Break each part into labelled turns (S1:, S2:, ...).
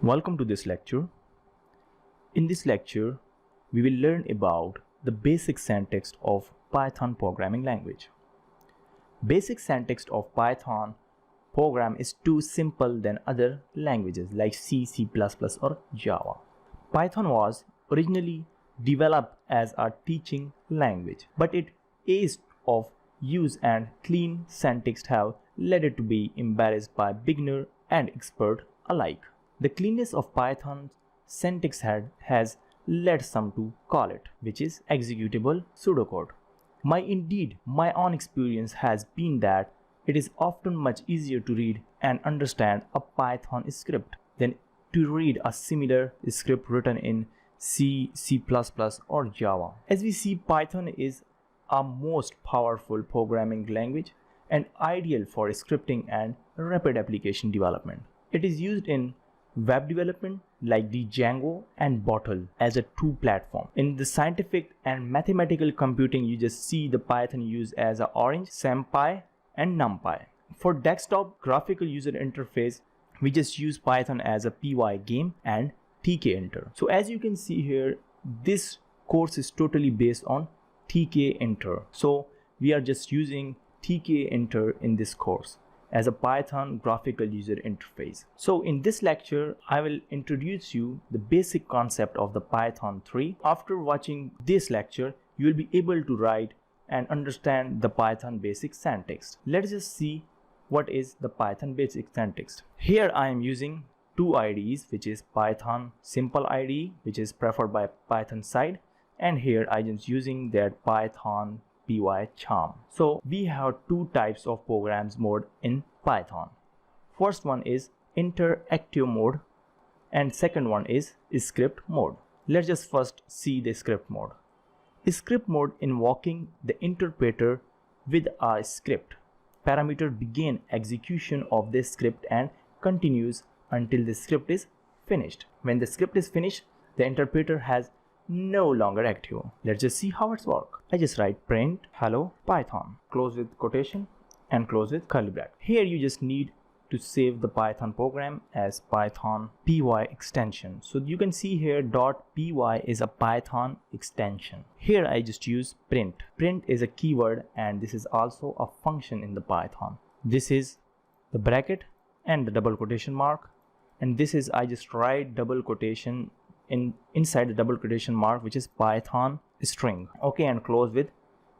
S1: Welcome to this lecture. In this lecture, we will learn about the basic syntax of Python programming language. Basic syntax of Python program is too simple than other languages like C, C++ or Java. Python was originally developed as a teaching language, but its ease of use and clean syntax have led it to be embraced by beginner and expert alike. The cleanness of Python's syntax has led some to call it, which is executable pseudocode. My own experience has been that it is often much easier to read and understand a Python script than to read a similar script written in C, C++ or Java. As we see, Python is a most powerful programming language and ideal for scripting and rapid application development. It is used in web development like the Django and Bottle as a true platform. In the scientific and mathematical computing, you just see the Python used as a Orange, SymPy and NumPy. For desktop graphical user interface, we just use Python as a Pygame and Tkinter. So as you can see here, this course is totally based on Tkinter. So we are just using Tkinter in this course as a Python graphical user interface. So in this lecture, I will introduce you the basic concept of the Python 3. After watching this lecture, you will be able to write and understand the Python basic syntax. Let's just see what is the Python basic syntax. Here I am using two IDEs, which is Python simple IDE, which is preferred by Python side, and here I am using that Python PY charm. So we have two types of programs mode in Python. First one is interactive mode and second one is script mode. Let's just first see the script mode. Script mode invoking the interpreter with a script. Parameter begin execution of the script and continues until the script is finished. When the script is finished, the interpreter has no longer active. Let's just see how it's work. I just write print hello Python, close with quotation and close with curly bracket. Here you just need to save the Python program as Python py extension. So you can see here .py is a Python extension. Here I just use print. Print is a keyword and this is also a function in the Python. This is the bracket and the double quotation mark, and this is I just write double quotation inside the double quotation mark, which is Python string. Okay, and close with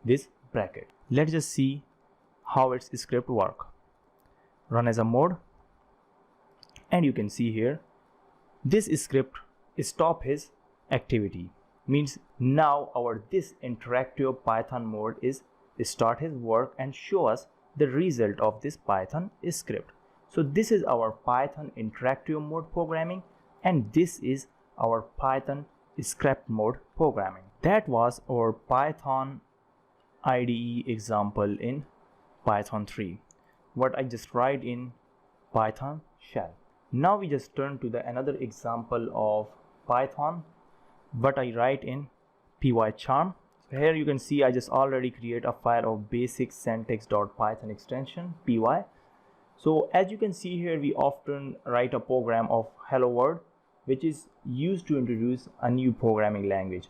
S1: this bracket. Let's just see how its script work. Run as a mode, and you can see here this script stop his activity, means now our this interactive Python mode is start his work and show us the result of this Python script. So this is our Python interactive mode programming, and this is our Python script mode programming. That was our Python IDE example in Python 3. What I just write in Python shell. Now we just turn to the another example of Python, what I write in py charm. So here you can see I just already create a file of basic syntax.python extension py. So as you can see here, we often write a program of hello world, which is used to introduce a new programming language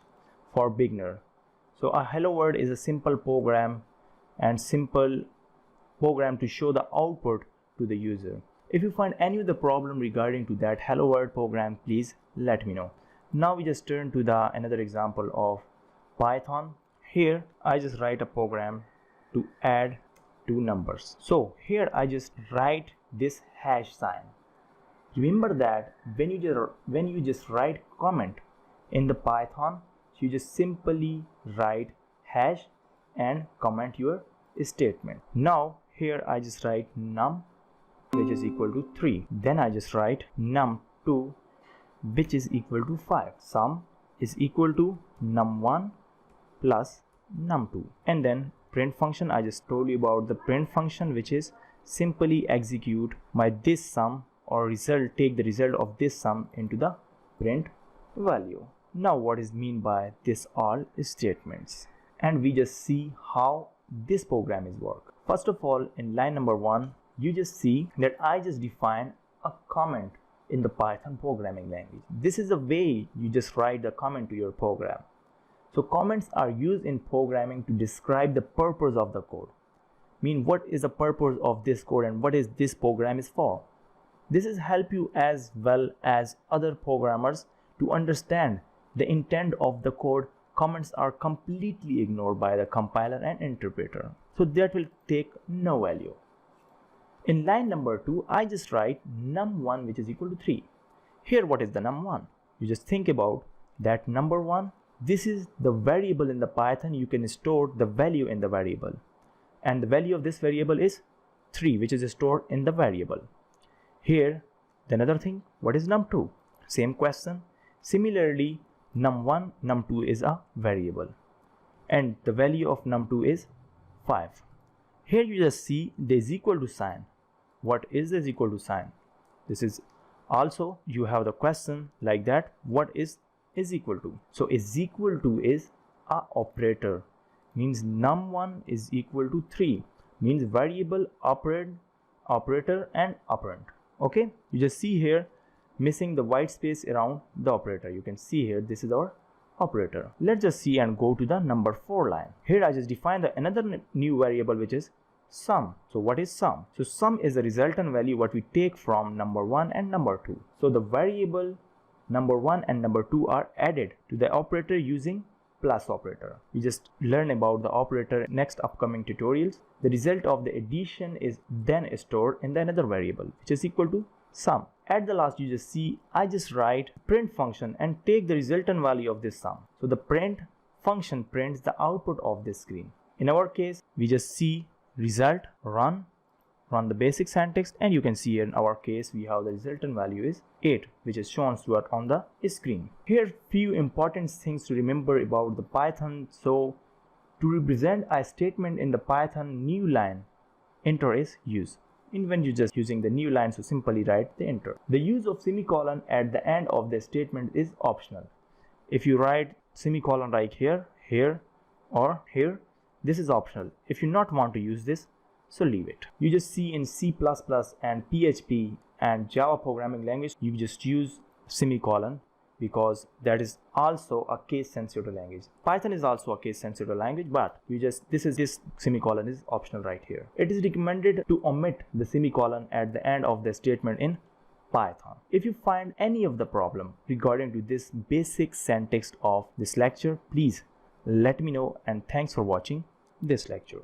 S1: for beginner. So a hello world is a simple program to show the output to the user. If you find any of the problem regarding to that hello world program, please let me know. Now we just turn to the another example of Python. Here I just write a program to add two numbers. So here I just write this hash sign. Remember that when you just write comment in the Python, you just simply write hash and comment your statement. Now here I just write num, which is equal to 3. Then I just write num2, which is equal to 5. Sum is equal to num1 plus num2. And then print function, I just told you about the print function, which is simply execute my this sum or result, take the result of this sum into the print value. Now what is mean by this all statements, and we just see how this program is work. First of all, in line number 1, you just see that I just define a comment in the Python programming language. This is the way you just write the comment to your program. So comments are used in programming to describe the purpose of the code. Mean what is the purpose of this code and what is this program is for. This is help you as well as other programmers to understand the intent of the code. Comments are completely ignored by the compiler and interpreter, so that will take no value. In line number 2, I just write num1 which is equal to 3. Here what is the num1? You just think about that number 1. This is the variable in the Python. You can store the value in the variable, and the value of this variable is 3, which is stored in the variable. Here the another thing, what is num2? Same question. Similarly, num1, num2 is a variable, and the value of num2 is 5. Here you just see there is equal to sign. What is this equal to sign? This is also, you have the question like that, what is equal to? So is equal to is a operator, means num1 is equal to 3, means variable, operator and operand. Okay, you just see here missing the white space around the operator. You can see here this is our operator. Let's just see and go to the number 4 line. Here I just define another new variable which is sum. So what is sum? So sum is the resultant value what we take from number 1 and number 2. So the variable number 1 and number 2 are added to the operator using plus operator. We just learn about the operator in next upcoming tutorials. The result of the addition is then stored in the another variable which is equal to sum. At the last you just see I just write print function and take the resultant value of this sum. So the print function prints the output of this screen. In our case we just see result, run the basic syntax, and you can see in our case we have the resultant value is 8, which is shown to us on the screen. Here few important things to remember about the Python. So to represent a statement in the Python, new line enter is used. And when you're just using the new line, so simply write the enter. The use of semicolon at the end of the statement is optional. If you write semicolon right here, here or here, this is optional. If you not want to use this, so leave it. You just see in C++ and PHP and Java programming language, you just use semicolon because that is also a case sensitive language. Python is also a case sensitive language, but this semicolon is optional right here. It is recommended to omit the semicolon at the end of the statement in Python. If you find any of the problem regarding to this basic syntax of this lecture, please let me know, and thanks for watching this lecture.